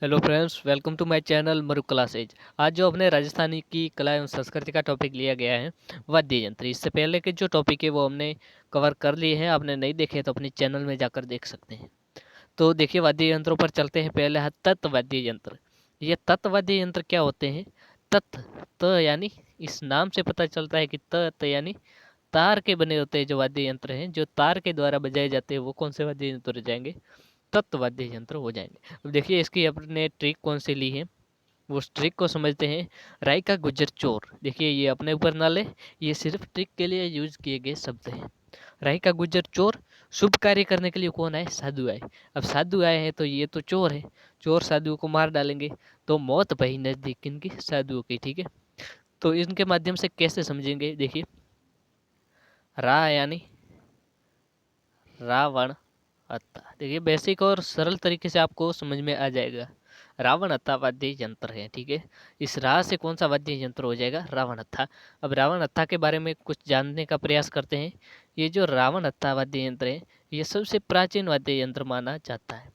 Hello friends, welcome to my channel Maru classes. आज जो अपने राजस्थानी की कला एवं संस्कृति का टॉपिक लिया गया है वाद्य यंत्र। इससे पहले के जो टॉपिक है वो हमने कवर कर लिए हैं। आपने नहीं देखे तो अपने चैनल में जाकर देख सकते हैं। तो देखिए, वाद्य यंत्रों पर चलते हैं। पहले है तत् वाद्य यंत्र। ये तत् वाद्य यंत्र क्या होते हैं? तत् त यानी इस नाम से पता चलता है कि त यानी तार के बने होते हैं। जो वाद्य यंत्र हैं जो तार के द्वारा बजाए जाते हैं वो कौन से वाद्य यंत्र हो जाएंगे? तत् वाद्य यंत्र हो जाएंगे। अब देखिए, इसकी अपने ट्रिक कौन सी ली है वो उस ट्रिक को समझते हैं। राय का गुज्जर चोर, देखिए ये अपने ऊपर ना ले, ये सिर्फ ट्रिक के लिए यूज किए गए शब्द हैं। राय का गुज्जर चोर, शुभ कार्य करने के लिए कौन आए? साधु आए। अब साधु आए हैं तो ये तो चोर है, चोर साधुओं को मार डालेंगे, तो मौत भई नजदीक इनकी साधुओं की। ठीक है, तो इनके माध्यम से कैसे समझेंगे? देखिए, रा यानी रावण हत्ता। देखिए, बेसिक और सरल तरीके से आपको समझ में आ जाएगा। रावण हत्था वाद्य यंत्र है। ठीक है, इस राह से कौन सा वाद्य यंत्र हो जाएगा? रावण हत्था। अब रावण हत्था के बारे में कुछ जानने का प्रयास करते हैं। ये जो रावण हत्था वाद्य यंत्र है ये सबसे प्राचीन वाद्य यंत्र माना जाता है।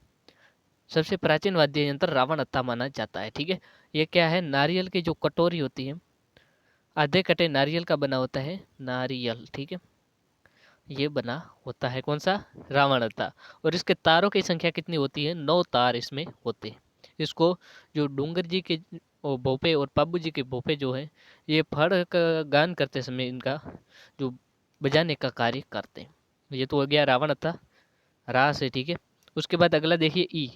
सबसे प्राचीन वाद्य यंत्र रावण हत्था माना जाता है। ठीक है, ये क्या है? नारियल की जो कटोरी होती है, आधे कटे नारियल का बना होता है नारियल। ठीक है, ये बना होता है कौन सा? रावण हत्था। और इसके तारों की संख्या कितनी होती है? 9 तार इसमें होते हैं। इसको जो डूंगर जी के भोपे और पाबू जी के भोपे जो है ये फड़ का गान करते समय इनका जो बजाने का कार्य करते हैं। ये तो हो गया रावण हत्था, रा से। ठीक है, उसके बाद अगला देखिए ई।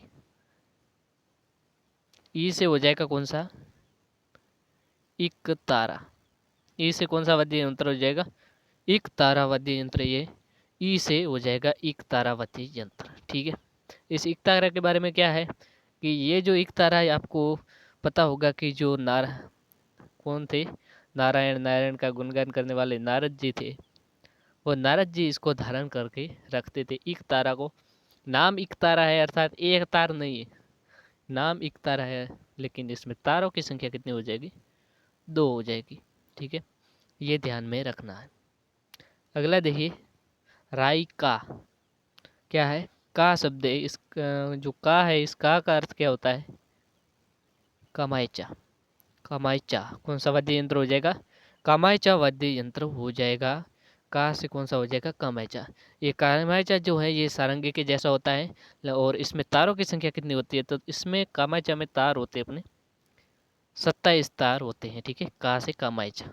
ई से हो जाएगा कौन सा? इक तारा। ई से कौन सा वाद्य यंत्र हो जाएगा? इक तारा वाद्य यंत्र। ये ई से हो जाएगा इक तारा वाद्य यंत्र। ठीक है, इस इक तारा के बारे में क्या है कि ये जो इक तारा है आपको पता होगा कि जो कौन थे? नारायण नारायण का गुणगान करने वाले नारद जी थे। वो नारद जी इसको धारण करके रखते थे इक तारा को। नाम इक तारा है, अर्थात एक तार नहीं है, नाम इक तारा है, लेकिन इसमें तारों की संख्या कितनी हो जाएगी? 2 हो जाएगी। ठीक है, ये ध्यान में रखना है। अगला देखिए, राई का। क्या है? का शब्द है। इस जो का है, इस का अर्थ क्या होता है? कमायचा। कमायचा कौन सा वाद्य यंत्र हो जाएगा? कमायचा वाद्य यंत्र हो जाएगा। का से कौन सा हो जाएगा? कमायचा। ये कमायचा जो है ये सारंगी के जैसा होता है और इसमें तारों की संख्या कितनी होती है? तो इसमें कमायचा में तार होते हैं अपने 27 तार होते हैं। ठीक है, का से कमायचा।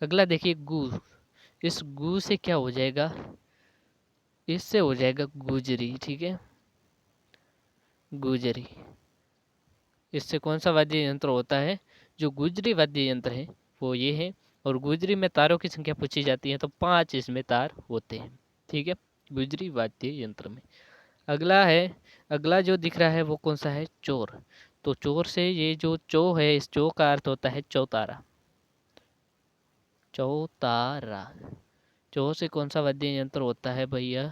अगला देखिए गु। इस गु से क्या हो जाएगा? इससे हो जाएगा गुजरी। ठीक है, गुजरी। इससे कौन सा वाद्य यंत्र होता है? जो गुजरी वाद्य यंत्र है वो ये है। और गुजरी में तारों की संख्या पूछी जाती है तो 5 इसमें तार होते हैं। ठीक है, गुजरी वाद्य यंत्र में। अगला है, अगला जो दिख रहा है वो कौन सा है? चोर। तो चोर से ये जो चो है, इस चो का अर्थ होता है चौतारा। चौतारा। चो से कौन सा वाद्य यंत्र होता है भैया?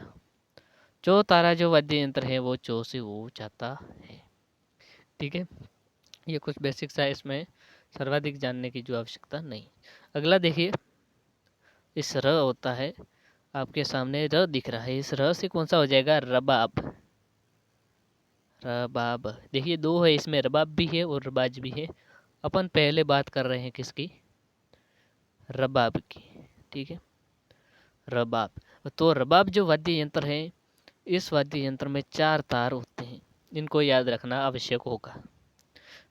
चौतारा जो वाद्य यंत्र है वो चो से हो जाता है। ठीक है, ये कुछ बेसिक्स है, इसमें सर्वाधिक जानने की जो आवश्यकता नहीं। अगला देखिए, इस र होता है आपके सामने, र दिख रहा है, इस र से कौन सा हो जाएगा? रबाब। रबाब। देखिए 2 है इसमें, रबाब भी है और रबाज भी है। अपन पहले बात कर रहे हैं किसकी? रबाब की। ठीक है, रबाब। तो रबाब जो वाद्य यंत्र है, इस वाद्य यंत्र में 4 तार होते हैं। इनको याद रखना आवश्यक होगा।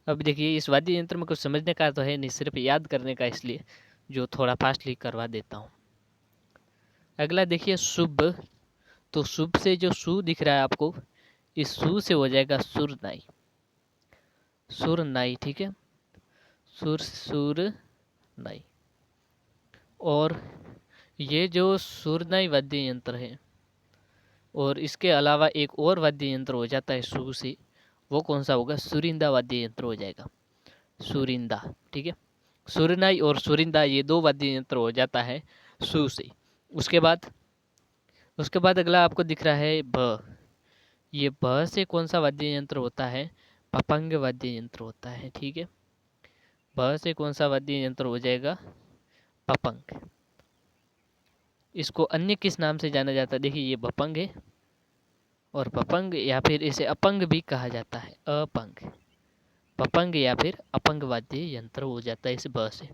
अब देखिए, इस वाद्य यंत्र में कुछ समझने का तो है नहीं, सिर्फ याद करने का, इसलिए जो थोड़ा फास्टली करवा देता हूँ। अगला देखिए शुभ। तो शुभ से जो सु दिख रहा है आपको, इस सु से हो जाएगा सुरनाई। सुरनाई। ठीक है, सुरनाई। और ये जो सुरनाई वाद्य यंत्र है, और इसके अलावा एक और वाद्य यंत्र हो जाता है सु से, वो कौन सा होगा? सुरिंदा वाद्य यंत्र हो जाएगा। सुरिंदा। ठीक है, सुरनाई और सुरिंदा ये 2 वाद्य यंत्र हो जाता है सु से। उसके बाद अगला आपको दिख रहा है भ। ये भ से कौन सा वाद्य यंत्र होता है? पपंग वाद्य यंत्र होता है। ठीक है, भ से कौन सा वाद्य यंत्र हो जाएगा? पपंग। इसको अन्य किस नाम से जाना जाता है? देखिए, ये भपंग है और पपंग या फिर इसे अपंग भी कहा जाता है, अपंग, पपंग या फिर अपंग वाद्य यंत्र हो जाता है इस ब से।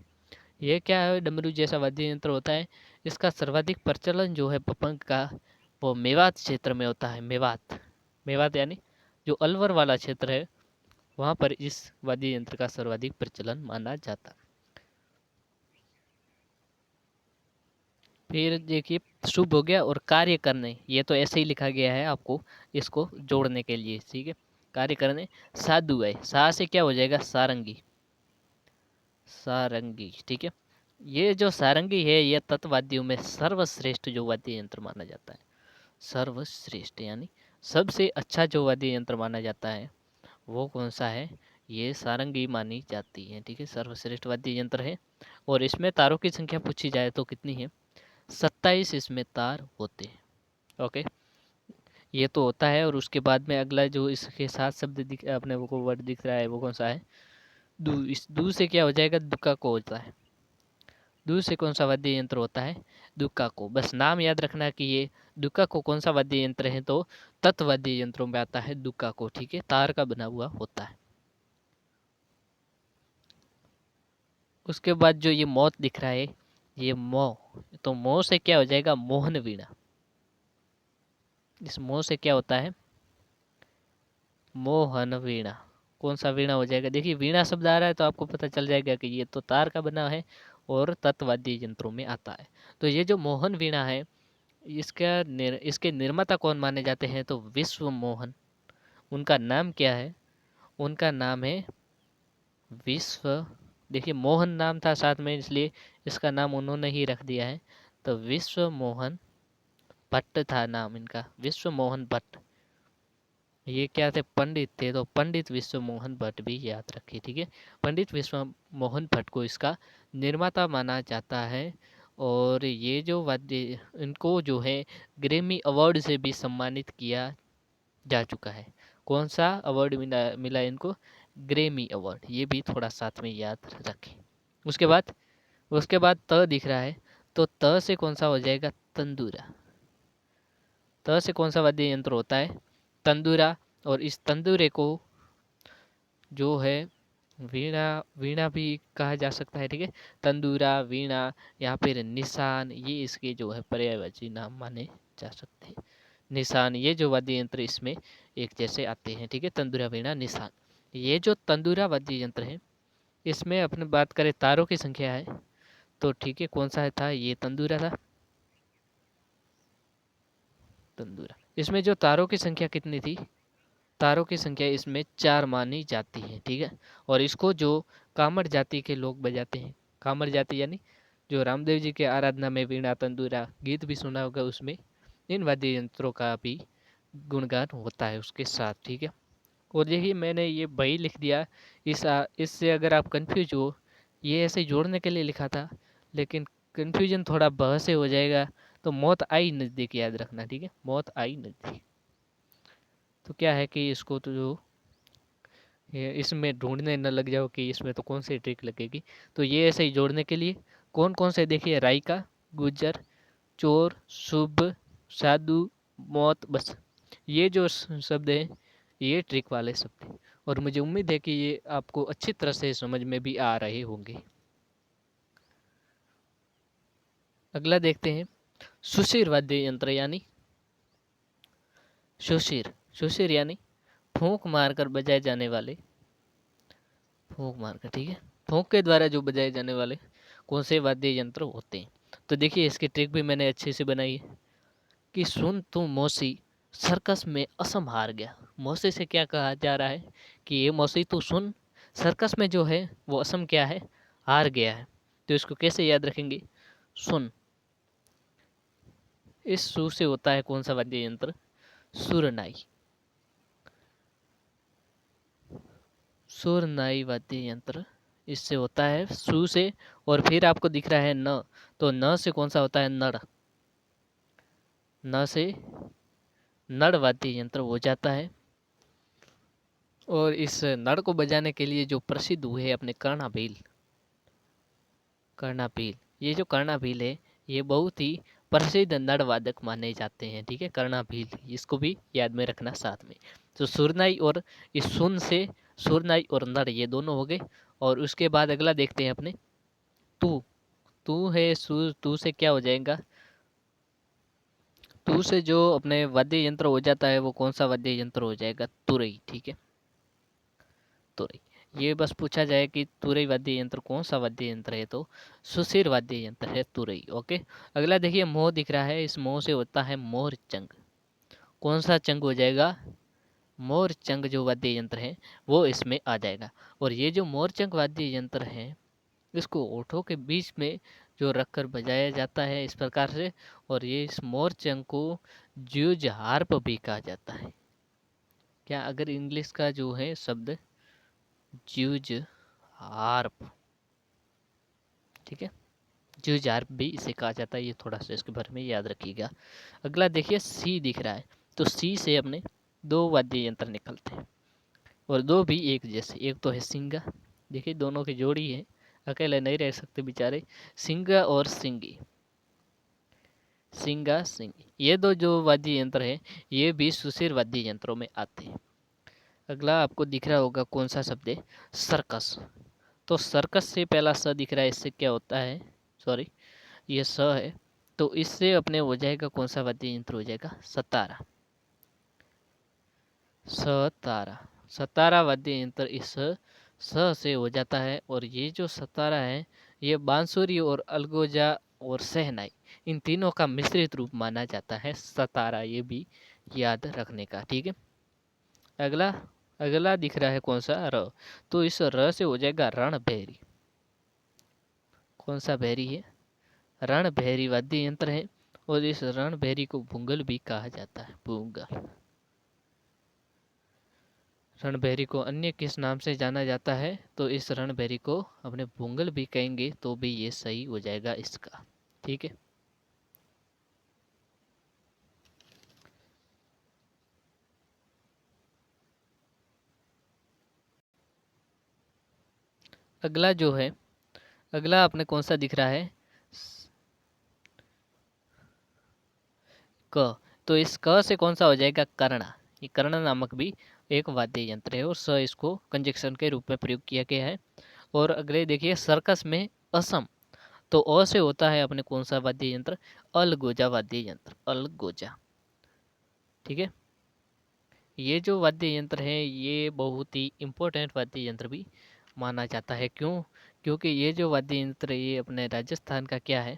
ये क्या है, डमरू जैसा वाद्य यंत्र होता है। इसका सर्वाधिक प्रचलन जो है पपंग का, वो मेवात क्षेत्र में होता है। मेवात, मेवात यानी जो अलवर वाला क्षेत्र है, वहाँ पर इस वाद्य यंत्र का सर्वाधिक प्रचलन माना जाता है। फिर देखिए शुभ हो गया, और कार्य करने, ये तो ऐसे ही लिखा गया है आपको इसको जोड़ने के लिए, ठीक है। कार्य करने, साधु है, सा से क्या हो जाएगा, सारंगी, सारंगी, ठीक है। ये जो सारंगी है, ये तत्वाद्यों में सर्वश्रेष्ठ जो वाद्य यंत्र माना जाता है। सर्वश्रेष्ठ यानी सबसे अच्छा जो वाद्य यंत्र माना जाता है, वो कौन सा है, ये सारंगी मानी जाती है, ठीक है। सर्वश्रेष्ठ वाद्य यंत्र है। और इसमें तारों की संख्या पूछी जाए तो कितनी है, 27 इसमें तार होते हैं। ओके, ये तो होता है। और उसके बाद में अगला जो इसके साथ शब्द दिख अपने को वर्ड दिख रहा है, वो कौन सा है, दू। इस दू से क्या हो जाएगा, दुक्का को होता है। दू से कौन सा वाद्य यंत्र होता है, दुक्का को। बस नाम याद रखना कि ये दुक्का को कौन सा वाद्य यंत्र है, तो तत्वाद्य यंत्रों में आता है दुक्का को, ठीक है। तार का बना हुआ होता है। उसके बाद जो ये मौत दिख रहा है, ये मौ, तो मौ से क्या हो जाएगा, मोहन वीणा। इस मौ से क्या होता है, मोहन वीणा। कौन सा वीणा हो जाएगा, देखिए वीणा शब्द आ रहा है तो आपको पता चल जाएगा कि ये तो तार का बना है और तत्वाद्य यंत्रों में आता है। तो ये जो मोहन वीणा है, इसके निर्माता कौन माने जाते हैं, तो विश्व मोहन। उनका नाम क्या है, उनका नाम है विश्व, देखिए मोहन नाम था साथ में, इसलिए इसका नाम उन्होंने ही रख दिया है। तो विश्व मोहन भट्ट था नाम इनका, विश्व मोहन भट्ट। ये क्या थे, पंडित थे, तो पंडित विश्व मोहन भट्ट भी याद रखिए, ठीक है। पंडित विश्व मोहन भट्ट को इसका निर्माता माना जाता है। और ये जो वाद्य, इनको जो है ग्रैमी अवार्ड से भी सम्मानित किया जा चुका है। कौन सा अवार्ड मिला मिला इनको, ग्रैमी अवार्ड, ये भी थोड़ा साथ में याद रखें। उसके बाद त दिख रहा है, तो त से कौन सा हो जाएगा, तंदूरा। त से कौन सा वाद्य यंत्र होता है, तंदूरा। और इस तंदूरे को जो है वीणा, वीणा भी कहा जा सकता है, ठीक है। तंदूरा, वीणा या फिर निशान, ये इसके जो है पर्यायवाची नाम माने जा सकते हैं। निशान, ये जो वाद्य यंत्र इसमें एक जैसे आते हैं, ठीक है। तंदूरा, वीणा, निशान। ये जो तंदूरा वाद्य यंत्र है, इसमें अपने बात करें तारों की संख्या है, तो ठीक है, कौन सा था, ये तंदूरा था, तंदूरा। इसमें जो तारों की संख्या कितनी थी, तारों की संख्या इसमें 4 मानी जाती है, ठीक है। और इसको जो कामर जाति के लोग बजाते हैं, कामर जाति यानी जो रामदेव जी के आराधना में वीणा, तंदूरा गीत भी सुना होगा, उसमें इन वाद्य यंत्रों का भी गुणगान होता है उसके साथ, ठीक है। और देखिए मैंने ये बही लिख दिया, इससे अगर आप कंफ्यूज हो, ये ऐसे जोड़ने के लिए लिखा था, लेकिन कंफ्यूजन थोड़ा ब से हो जाएगा, तो मौत आई नज़दीक याद रखना, ठीक है। मौत आई नज़दीक, तो क्या है कि इसको तो जो ये इसमें ढूंढने न लग जाओ कि इसमें तो कौन सी ट्रिक लगेगी। तो ये ऐसे ही जोड़ने के लिए कौन कौन से, देखिए राइका, गुज्जर, चोर, शुभ, साधु, मौत, बस ये जो शब्द हैं, ये ट्रिक वाले शब्द हैं। और मुझे उम्मीद है कि ये आपको अच्छी तरह से समझ में भी आ रहे होंगे। अगला देखते हैं, सुशिर वाद्य यंत्र यानी सुशिर। सुशिर यानी फूंक मारकर बजाए जाने वाले, फूंक मारकर, ठीक है, फूंक के द्वारा जो बजाए जाने वाले कौन से वाद्य यंत्र होते हैं। तो देखिए इसकी ट्रिक भी मैंने अच्छे से बनाई है कि सुन तू मौसी, सर्कस में असम हार गया। मौसी से क्या कहा जा रहा है कि ये मौसी तू सुन, सर्कस में जो है वो असम क्या है, हार गया है। तो इसको कैसे याद रखेंगे, सुन, इस सु से होता है कौन सा वाद्य यंत्र, सुरनाई। सुरनाई वाद्य यंत्र इससे होता है सु से। और फिर आपको दिख रहा है न, तो न से कौन सा होता है, नड़। न से नड़ वाद्य यंत्र हो जाता है। और इस नड़ को बजाने के लिए जो प्रसिद्ध हुए अपने कर्णाभील, कर्णाभील, ये जो कर्णाभील है, ये बहुत ही प्रसिद्ध नर वादक माने जाते हैं। ठीक है, कर्णाभील, इसको भी याद में रखना साथ में। तो सुरनाई और इस सुन से सुरनाई और नर ये दोनों हो गए। और उसके बाद अगला देखते हैं अपने तू। तू है तू से क्या हो जाएगा? तू से जो अपने वाद्य यंत्र हो जाता है वो कौन सा वाद्य यंत्र हो जाएगा? तुरई। ठीक है, तुरई। ये बस पूछा जाए कि तुरई वाद्य यंत्र कौन सा वाद्य यंत्र है, तो सुशिर वाद्य यंत्र है तुरई। ओके, अगला देखिए मोह दिख रहा है, इस मोह से होता है मोर चंग। कौन सा चंग हो जाएगा? मोर चंग जो वाद्य यंत्र है वो इसमें आ जाएगा। और ये जो मोर चंग वाद्य यंत्र है इसको ओठों के बीच में जो रखकर बजाया जाता है इस प्रकार से। और ये इस मोर चंग को ज्यूज हार्प भी कहा जाता है। क्या अगर इंग्लिश का जो है शब्द ज्यूज हार्प, ठीक है, ज्यूज हार्प भी इसे कहा जाता है। ये थोड़ा सा इसके बारे में याद रखिएगा। अगला देखिए सी दिख रहा है, तो सी से अपने दो वाद्य यंत्र निकलते हैं और दो भी एक जैसे। एक तो है सिंगा, देखिए दोनों की जोड़ी है, अकेले नहीं रह सकते बेचारे। सिंगा और सिंगी, सिंगा सिंगी, ये दो जो वाद्य यंत्र है ये भी सुशिर वाद्य यंत्रों में आते हैं। अगला आपको दिख रहा होगा कौन सा शब्द है? सर्कस। तो सर्कस से पहला स दिख रहा है, इससे क्या होता है? सॉरी, ये स है, तो इससे अपने हो जाएगा कौन सा वाद्य यंत्र हो जाएगा? सतारा। सतारा, सतारा वाद्य यंत्र इस स से हो जाता है। और ये जो सतारा है ये बांसुरी और अलगोजा और सहनाई इन तीनों का मिश्रित रूप माना जाता है सतारा, ये भी याद रखने का। ठीक है, अगला अगला दिख रहा है कौन सा? र। तो इस र से हो जाएगा रणभैरी। कौन सा भैरी है? रणभैरी वाद्य यंत्र है। और इस रणभैरी को भूंगल भी कहा जाता है, भूंगल। रणभैरी को अन्य किस नाम से जाना जाता है? तो इस रणभैरी को अपने भूंगल भी कहेंगे तो भी ये सही हो जाएगा इसका। ठीक है, अगला जो है, अगला अपने कौन सा दिख रहा है? क। तो इस क से कौन सा हो जाएगा? कर्णा। ये कर्ण नामक भी एक वाद्य यंत्र है और स इसको कंजक्शन के रूप में प्रयोग किया गया है। और अगले देखिए सर्कस में असम, तो अ से होता है अपने कौन सा वाद्य यंत्र? अलगोजा वाद्य यंत्र, अलगोजा। ठीक है, ये जो वाद्य यंत्र है ये बहुत ही इम्पोर्टेंट वाद्य यंत्र भी माना जाता है। क्यों? क्योंकि ये जो वाद्य यंत्र है ये अपने राजस्थान का क्या है?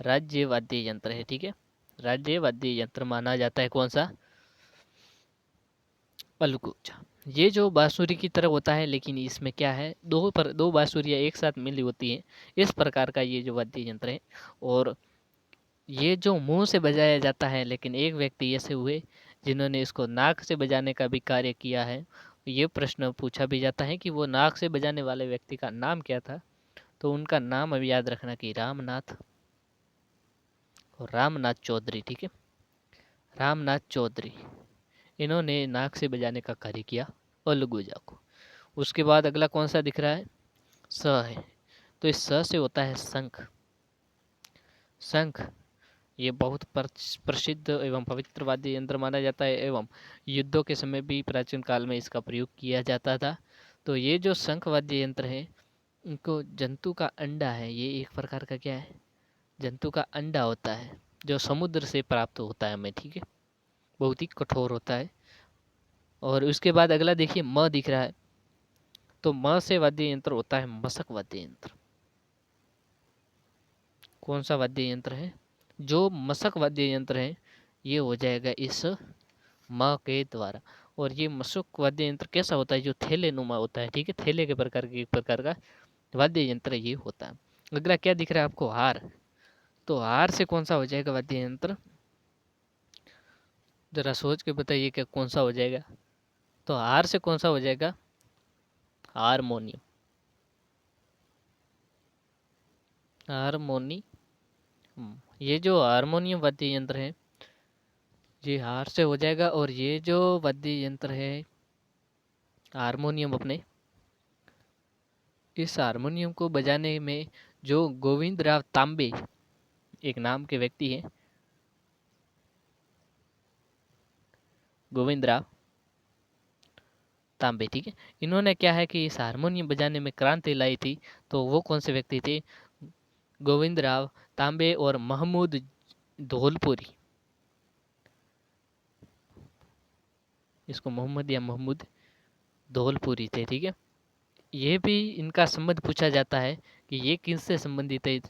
राज्य वाद्य यंत्र है। ठीक है, राज्य वाद्य यंत्र माना जाता है कौन सा? अलगोजा। ये जो बांसुरी की तरह होता है लेकिन इसमें क्या है, दो बांसुरियाँ एक साथ मिली होती हैं, इस प्रकार का ये जो वाद्य यंत्र है। और ये जो मुंह से बजाया जाता है, लेकिन एक व्यक्ति ऐसे हुए जिन्होंने इसको नाक से बजाने का भी कार्य किया है। ये प्रश्न पूछा भी जाता है कि वो नाक से बजाने वाले व्यक्ति का नाम क्या था? तो उनका नाम अभी याद रखना कि रामनाथ और रामनाथ चौधरी। ठीक है, रामनाथ चौधरी, इन्होंने नाक से बजाने का कार्य किया अलगोजा को। उसके बाद अगला कौन सा दिख रहा है? स है, तो इस स से होता है शंख। शंख ये बहुत प्रसिद्ध एवं पवित्र वाद्य यंत्र माना जाता है एवं युद्धों के समय भी प्राचीन काल में इसका प्रयोग किया जाता था। तो ये जो शंख वाद्य यंत्र है इनको जंतु का अंडा है, ये एक प्रकार का क्या है? जंतु का अंडा होता है जो समुद्र से प्राप्त होता है हमें। ठीक है, बहुत ही कठोर होता है। और उसके बाद अगला देखिए म दिख रहा है, तो म से वाद्य यंत्र होता है मशक वाद्य यंत्र। कौन सा वाद्य यंत्र है? जो मशक वाद्य यंत्र है ये हो जाएगा इस म के द्वारा। और ये मशक वाद्य यंत्र कैसा होता है? जो थैले नुमा होता है। ठीक है, थैले के प्रकार के एक प्रकार का वाद्य यंत्र ये होता है। अगला क्या दिख रहा है आपको? हार। तो हार से कौन सा हो जाएगा वाद्य यंत्र? जरा सोच के बताइए क्या कौन सा हो जाएगा? तो हार से कौन सा हो जाएगा? Harmonium, harmony. ये जो हारमोनियम वाद्य यंत्र है ये हार से हो जाएगा। और ये जो वाद्य यंत्र है हारमोनियम, अपने इस हारमोनियम को बजाने में जो गोविंद राव तांबे एक नाम के व्यक्ति हैं, गोविंदराव तांबे, ठीक है। इन्होंने क्या है कि इस हारमोनियम बजाने में क्रांति लाई थी। तो वो कौन से व्यक्ति थे? गोविंदराव तांबे और महमूद धौलपुरी। इसको मोहम्मद या महमूद धौलपुरी थे, ठीक है। ये भी इनका संबंध पूछा जाता है कि ये किससे संबंधित है,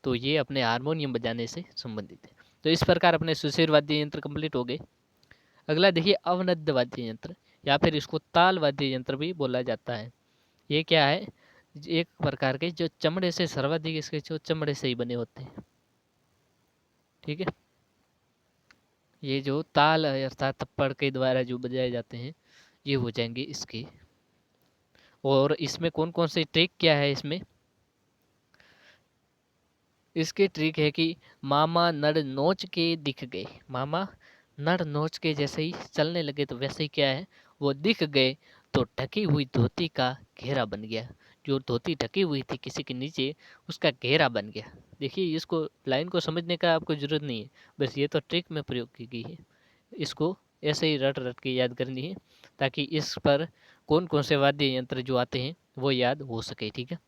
तो ये अपने हारमोनियम बजाने से संबंधित है। तो इस प्रकार अपने सुशीर वाद्य यंत्र कंप्लीट हो गए। अगला देखिए अवनद्ध वाद्य यंत्र, या फिर इसको ताल वाद्य यंत्र भी बोला जाता है। ये क्या है? एक प्रकार के जो चमड़े से, सर्वाधिक इसके जो चमड़े से ही बने होते हैं, ठीक है। ये जो ताल अर्थात थप्पड़ के द्वारा जो बजाए जाते हैं, ये हो जाएंगे इसके। और इसमें कौन कौन से ट्रिक क्या है इसमें? इसके ट्रिक है कि मामा नड़ नोच के दिख गए। मामा नड़ नोच के जैसे ही चलने लगे तो वैसे ही क्या है, वो दिख गए, तो ढकी हुई धोती का घेरा बन गया। जो धोती ढकी हुई थी किसी के नीचे, उसका घेरा बन गया। देखिए, इसको लाइन को समझने का आपको जरूरत नहीं है, बस ये तो ट्रिक में प्रयोग की गई है। इसको ऐसे ही रट रट के याद करनी है, ताकि इस पर कौन कौन से वाद्य यंत्र जो आते हैं वो याद हो सके, ठीक है।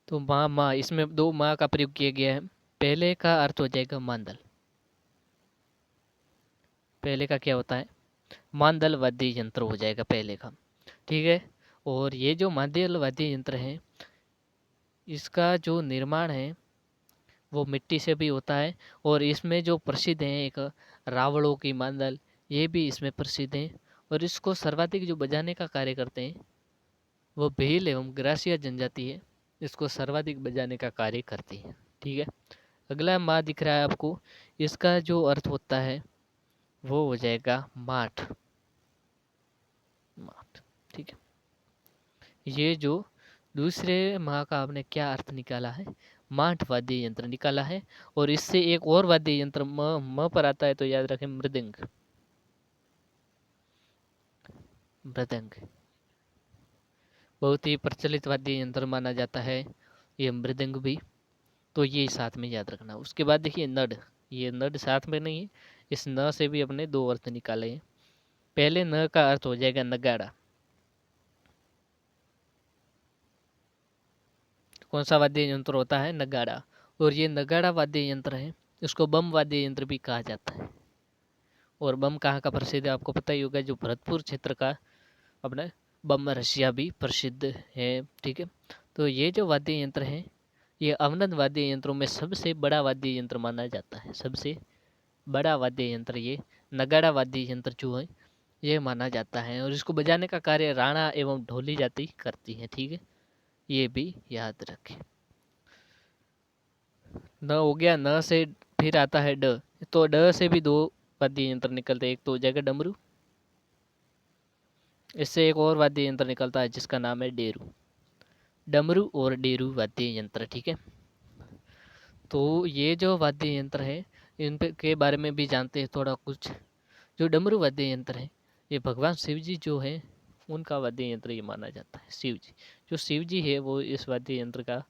तो माँ माँ, इसमें दो माँ का प्रयोग किया गया है। पहले का अर्थ हो जाएगा मांदल। पहले का क्या होता है? मांदल वाद्य यंत्र हो जाएगा पहले का, ठीक है। और ये जो मांदल वाद्य यंत्र है, इसका जो निर्माण है वो मिट्टी से भी होता है। और इसमें जो प्रसिद्ध हैं, एक रावड़ों की मांदल, ये भी इसमें प्रसिद्ध हैं। और इसको सर्वाधिक जो बजाने का कार्य करते हैं वो भील एवं ग्रासिया जनजाति है, इसको सर्वाधिक बजाने का कार्य करती है, ठीक है। अगला मा दिख रहा है आपको, इसका जो अर्थ होता है वो हो जाएगा माठ। माठ, ठीक है। ये जो दूसरे माह का आपने क्या अर्थ निकाला है? माठ वाद्य यंत्र निकाला है। और इससे एक और वाद्य यंत्र म पर आता है, तो याद रखें मृदंग। मृदंग बहुत ही प्रचलित वाद्य यंत्र माना जाता है ये मृदंग भी, तो ये साथ में याद रखना। उसके बाद देखिए नड, ये नड साथ में नहीं है, इस न से भी अपने दो अर्थ निकाले हैं। पहले न का अर्थ हो जाएगा नगाड़ा। कौन सा वाद्य यंत्र होता है? नगाड़ा। और ये नगाड़ा वाद्य यंत्र है, इसको बम वाद्य यंत्र भी कहा जाता है। और बम कहाँ का प्रसिद्ध है आपको पता ही होगा, जो भरतपुर क्षेत्र का अपना बम रसिया भी प्रसिद्ध है, ठीक है। तो ये जो वाद्य यंत्र है, ये अवनद वाद्य यंत्रों में सबसे बड़ा वाद्य यंत्र माना जाता है। सबसे बड़ा वाद्य यंत्र ये नगाड़ा वाद्य यंत्र जो है ये माना जाता है। और इसको बजाने का कार्य राणा एवं ढोली जाति करती है, ठीक है। ये भी याद रखें। न हो गया, न से फिर आता है ड, तो ड से भी दो वाद्य यंत्र निकलते हैं। एक तो हो जाएगा डमरू, इससे एक और वाद्य यंत्र निकलता है जिसका नाम है डेरू। डमरू और डेरू वाद्य यंत्र, ठीक है। तो ये जो वाद्य यंत्र है, इन पे के बारे में भी जानते हैं थोड़ा कुछ। जो डमरू वाद्य यंत्र है, ये भगवान शिव जी जो है उनका वाद्य यंत्र ये माना जाता है। शिव जी, जो शिव जी है वो इस वाद्य यंत्र का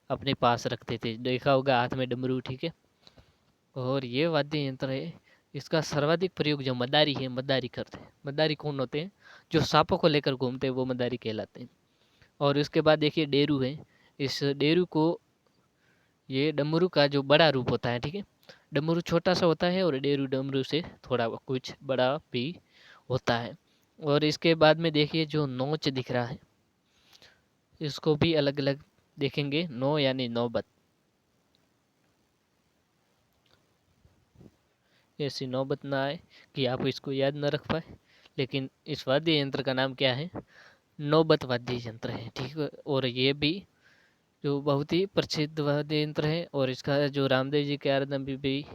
अपने पास रखते थे, देखा होगा हाथ में डमरू, ठीक है। और ये वाद्य यंत्र है, इसका सर्वाधिक प्रयोग जो मदारी है, मदारी करते हैं। मदारी कौन होते हैं? जो सांपों को लेकर घूमते हैं वो मदारी कहलाते हैं। और इसके बाद देखिए डेरू है। इस डेरू को, ये डमरू का जो बड़ा रूप होता है, ठीक है। डमरू छोटा सा होता है और डेरू डमरू से थोड़ा कुछ बड़ा भी होता है। और इसके बाद में देखिए जो नोच दिख रहा है, इसको भी अलग अलग देखेंगे। नो यानी नौबत, ऐसी नौबत ना आए कि आप इसको याद न रख पाए। लेकिन इस वाद्य यंत्र का नाम क्या है? नौबत वाद्य यंत्र है, ठीक है। और ये भी जो बहुत ही प्रसिद्ध वाद्य यंत्र है, और इसका जो रामदेव जी के आराधना में भी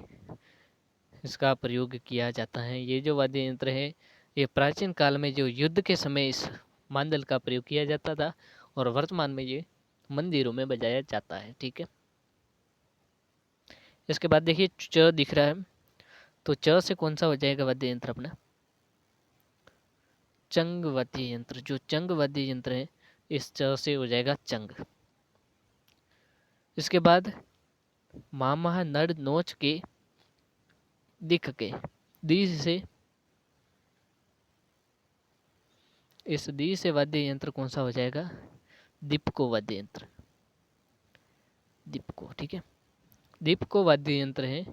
इसका प्रयोग किया जाता है। ये जो वाद्य यंत्र है, ये प्राचीन काल में जो युद्ध के समय इस मांदल का प्रयोग किया जाता था, और वर्तमान में ये मंदिरों में बजाया जाता है, ठीक है। इसके बाद देखिए च दिख रहा है, तो च से कौन सा हो जाएगा वाद्य यंत्र अपना? चंग वाद्य यंत्र। जो चंग वाद्य यंत्र है, इस च से हो जाएगा चंग। इसके बाद मामा नड़ नोच के दिख के, दी से, इस दी से वाद्य यंत्र कौन सा हो जाएगा? दीपको वाद्य यंत्र, दीपको, ठीक है। दीपको वाद्य यंत्र है,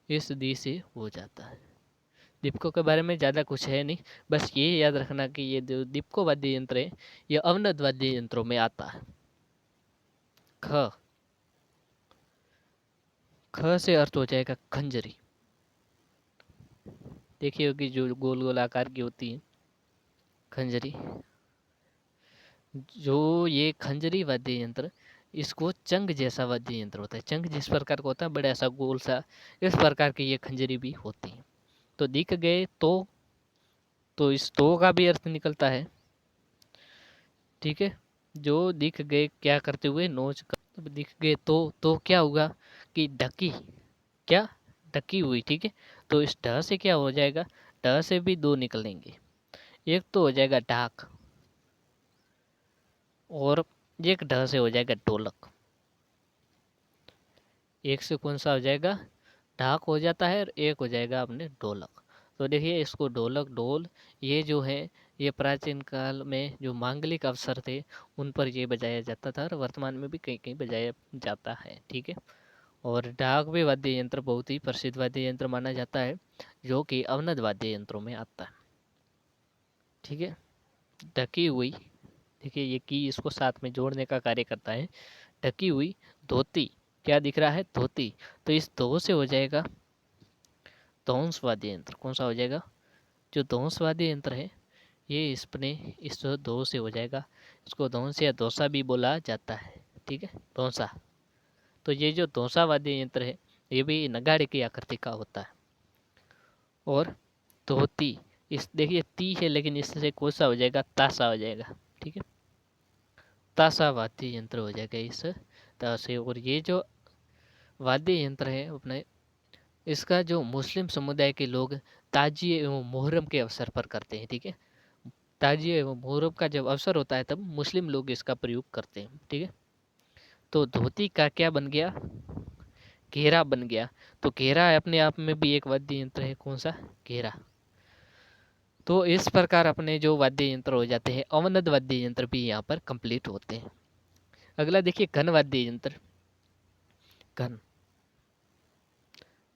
इस दी से हो जाता है। दीपको के बारे में ज़्यादा कुछ है नहीं, बस ये याद रखना कि ये जो दीपको वाद्य यंत्र है ये अवनद वाद्य यंत्रों में आता है। ख, ख से अर्थ हो जाएगा खंजरी। देखिए होगी जो गोल गोल आकार की होती है खंजरी, जो ये खंजरी वाद्य यंत्र, इसको चंग जैसा वाद्य यंत्र होता है। चंग जिस प्रकार का होता है बड़ा सा गोल सा, इस प्रकार की ये खंजरी भी होती है। तो दिख गए तो इस तो का भी अर्थ निकलता है, ठीक है। जो दिख गए क्या करते हुए, नोच कर, तो दिख गए तो क्या होगा कि ढकी, क्या, ढकी हुई, ठीक है। तो इस ढ से क्या हो जाएगा, ढ से भी दो निकलेंगे, एक तो हो जाएगा ढाक और एक ढ से हो जाएगा ढोलक। एक से कौन सा हो जाएगा, ढाक हो जाता है, और एक हो जाएगा अपने ढोलक। तो देखिए इसको ढोलक, ढोल, ये जो है ये प्राचीन काल में जो मांगलिक अवसर थे उन पर ये बजाया जाता था, और वर्तमान में भी कहीं कहीं बजाया जाता है, ठीक है। और ढाक भी वाद्य यंत्र बहुत ही प्रसिद्ध वाद्य यंत्र माना जाता है, जो कि अवनद वाद्य यंत्रों में आता है, ठीक है। ढकी हुई, देखिए ये की इसको साथ में जोड़ने का कार्य करता है। ढकी हुई धोती, क्या दिख रहा है, धोती। तो इस धो से हो जाएगा धौंस वाद्य यंत्र। कौन सा हो जाएगा, जो धौंस वाद्य यंत्र है ये इस धो से हो जाएगा। इसको धौंस या धोसा भी बोला जाता है, ठीक है, धौंसा। तो ये जो धौंसा वाद्य यंत्र है ये भी नगाड़े की आकृति का होता है। और धोती, इस देखिए ती है लेकिन इससे कौन सा हो जाएगा, तासा हो जाएगा, ठीक है। तासा वाद्य यंत्र हो जाएगा इस तरह से। और ये जो वाद्य यंत्र है अपने, इसका जो मुस्लिम समुदाय के लोग ताजिए एवं मुहर्रम के अवसर पर करते हैं, ठीक है। ताजिए एवं मुहर्रम का जब अवसर होता है तब मुस्लिम लोग इसका प्रयोग करते हैं, ठीक है। तो धोती का क्या बन गया, घेरा बन गया। तो घेरा अपने आप में भी एक वाद्य यंत्र है, कौन सा, घेरा। तो इस प्रकार अपने जो वाद्य यंत्र हो जाते हैं, अवनद वाद्य यंत्र भी यहाँ पर कंप्लीट होते हैं। अगला देखिए घन वाद्य यंत्र। घन,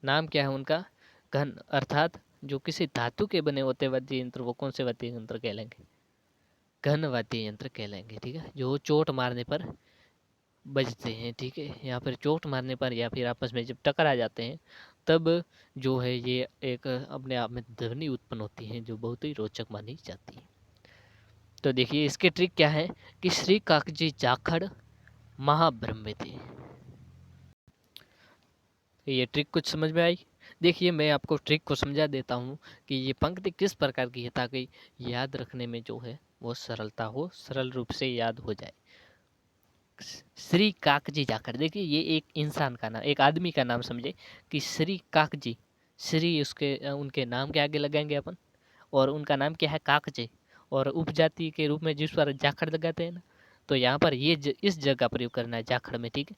नाम क्या है उनका, घन, अर्थात जो किसी धातु के बने होते वाद्य यंत्र, वो कौन से वाद्य यंत्र कहलाएंगे, घन वाद्य यंत्र कहलाएंगे, ठीक है। जो चोट मारने पर बजते हैं, ठीक है। यहाँ पर चोट मारने पर या फिर आपस में जब टकरा जाते हैं तब जो है ये एक अपने आप में ध्वनि उत्पन्न होती है, जो बहुत ही रोचक मानी जाती है। तो देखिए इसके ट्रिक क्या है कि श्री काकजी जाखड़ महाब्रह्म थे। ये ट्रिक कुछ समझ में आई? देखिए मैं आपको ट्रिक को समझा देता हूँ कि ये पंक्ति किस प्रकार की है, ताकि याद रखने में जो है वो सरलता हो, सरल रूप से याद हो जाए। श्री काकजी जाखड़, देखिए ये एक इंसान का नाम, एक आदमी का नाम समझे कि श्री काकजी, श्री उसके उनके नाम के आगे लगाएंगे अपन, और उनका नाम क्या है, काकजी, और उपजाति के रूप में जिस पर जाखड़ लगाते हैं ना, तो यहाँ पर ये इस जगह का प्रयोग करना है जाखड़ में, ठीक है।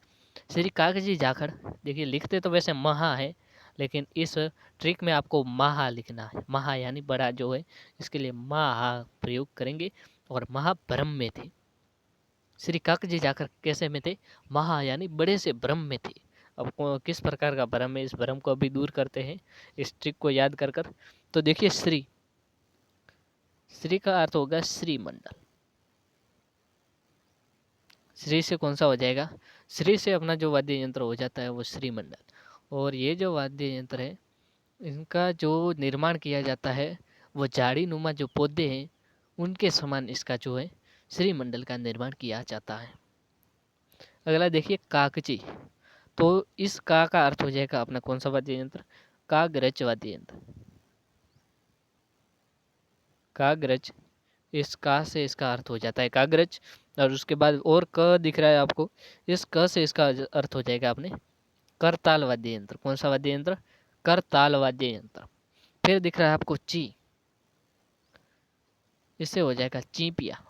श्री कागजी जाखड़, देखिए लिखते तो वैसे महा है, लेकिन इस ट्रिक में आपको महा लिखना है। महा यानी बड़ा जो है, इसके लिए महा प्रयोग करेंगे। और महाब्रह्म में थे श्री काकजी जाखड़, कैसे में थे, महा यानी बड़े से ब्रह्म में थे। अब किस प्रकार का भ्रम है, इस भ्रम को अभी दूर करते हैं इस ट्रिक को याद कर कर। तो देखिए श्री, श्री का अर्थ होगा श्रीमंडल। श्री से कौन सा हो जाएगा, श्री से अपना जो वाद्य यंत्र हो जाता है वो श्रीमंडल। और ये जो वाद्य यंत्र है इनका जो निर्माण किया जाता है वो झाड़ी नुमा जो पौधे हैं उनके समान इसका जो है श्रीमंडल का निर्माण किया जाता है। अगला देखिए काकची। तो इस का अर्थ हो जाएगा अपना कौन सा वाद्य यंत्र, कागरज वाद्य यंत्र। कागरज, इस का से इसका अर्थ हो जाता है कागरज। और उसके बाद और क दिख रहा है आपको, इस क से इसका अर्थ हो जाएगा अपने करताल वाद्य यंत्र। कौन सा वाद्य यंत्र, करताल वाद्य यंत्र। फिर दिख रहा है आपको ची, इससे हो जाएगा चीपिया।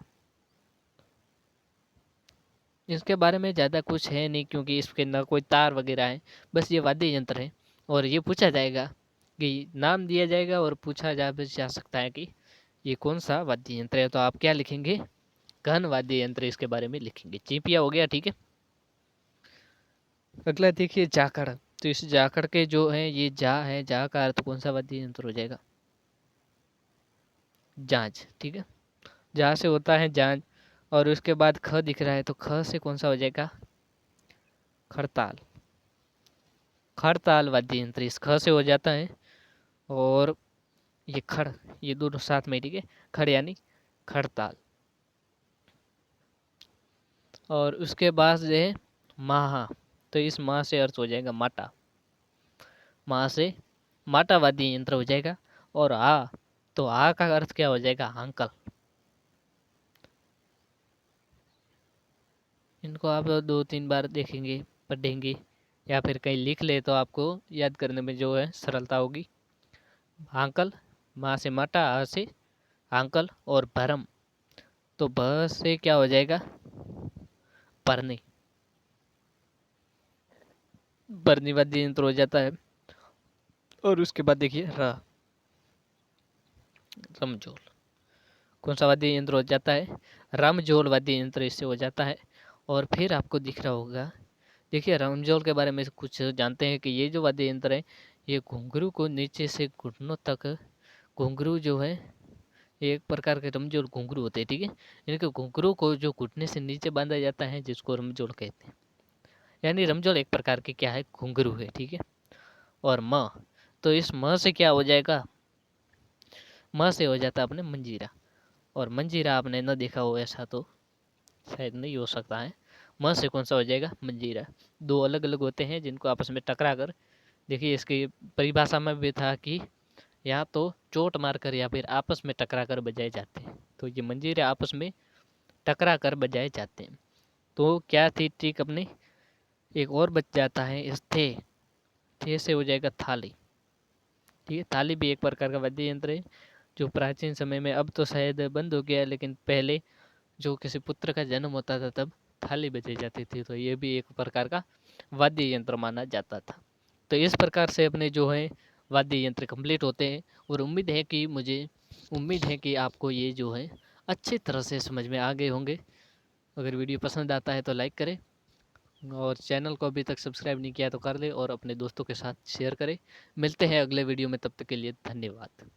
इसके बारे में ज़्यादा कुछ है नहीं, क्योंकि इसके ना कोई तार वगैरह है, बस ये वाद्य यंत्र है। और ये पूछा जाएगा कि नाम दिया जाएगा और पूछा जा सकता है कि ये कौन सा वाद्य यंत्र है। तो आप क्या लिखेंगे? घन वाद्य यंत्र इसके बारे में लिखेंगे। चिंपिया हो गया, ठीक है। अगला देखिए जाखड़। तो इस जाखड़ के जो है ये जा है, जा का अर्थ कौन सा वाद्य यंत्र हो जाएगा? जांज, ठीक है। जा से होता है जांज, और उसके बाद ख दिख रहा है, तो ख से कौन सा हो जाएगा? खड़ताल। खड़ताल वाद्य यंत्र इस ख से हो जाता है। और ये खड़, ये दोनों साथ में, ठीक है। खड़ यानी खड़ताल। और उसके बाद जो है माहा, तो इस माह से अर्थ हो जाएगा माटा। माह से माटा वाद्य यंत्र हो जाएगा। और आ, तो आ का अर्थ क्या हो जाएगा? हांकल। इनको आप 2-3 बार देखेंगे, पढ़ेंगे, या फिर कहीं लिख ले तो आपको याद करने में जो है सरलता होगी। हांकल, माँ से माटा, आ से हांकल, और भरम, तो भ से क्या हो जाएगा? भरनी। भरनी वाद्य यंत्र हो जाता है। और उसके बाद देखिए रमझोल। कौन सा वाद्य यंत्र हो जाता है? रमझोल वाद्य यंत्र इससे हो जाता है। और फिर आपको दिख रहा होगा, देखिए रमझोल के बारे में कुछ जानते हैं कि ये जो वाद्य यंत्र है, ये घुंघरू को नीचे से घुटनों तक, घुंघरू जो है ये एक प्रकार के रमझोल घुंघरू होते हैं, ठीक है। इनके घुंघरू को जो घुटने से नीचे बांधा जाता है, जिसको रमझोल कहते हैं। यानी रमझोल एक प्रकार के क्या है? घुंघरू है, ठीक है। और म, तो इस म से क्या हो जाएगा? म से हो जाता है अपने मंजीरा। और मंजीरा आपने न देखा हो ऐसा तो शायद नहीं हो सकता है। म से कौन सा हो जाएगा? मंजीरा। दो अलग अलग होते हैं जिनको आपस में टकरा कर, देखिए इसकी परिभाषा में भी था कि या तो चोट मारकर या फिर आपस में टकरा कर बजाए जाते हैं। तो ये मंजीरे आपस में टकरा कर बजाए जाते हैं। तो क्या थी ट्रिक अपनी? एक और बच जाता है इस थे से हो जाएगा थाली, ठीक है। थाली भी एक प्रकार का वाद्य यंत्र है, जो प्राचीन समय में, अब तो शायद बंद हो गया है, लेकिन पहले जो किसी पुत्र का जन्म होता था तब थाली बजाई जाती थी। तो ये भी एक प्रकार का वाद्य यंत्र माना जाता था। तो इस प्रकार से अपने जो है वाद्य यंत्र कंप्लीट होते हैं। और उम्मीद है कि आपको ये जो है अच्छी तरह से समझ में आ गए होंगे। अगर वीडियो पसंद आता है तो लाइक करें, और चैनल को अभी तक सब्सक्राइब नहीं किया तो कर ले, और अपने दोस्तों के साथ शेयर करें। मिलते हैं अगले वीडियो में, तब तक के लिए धन्यवाद।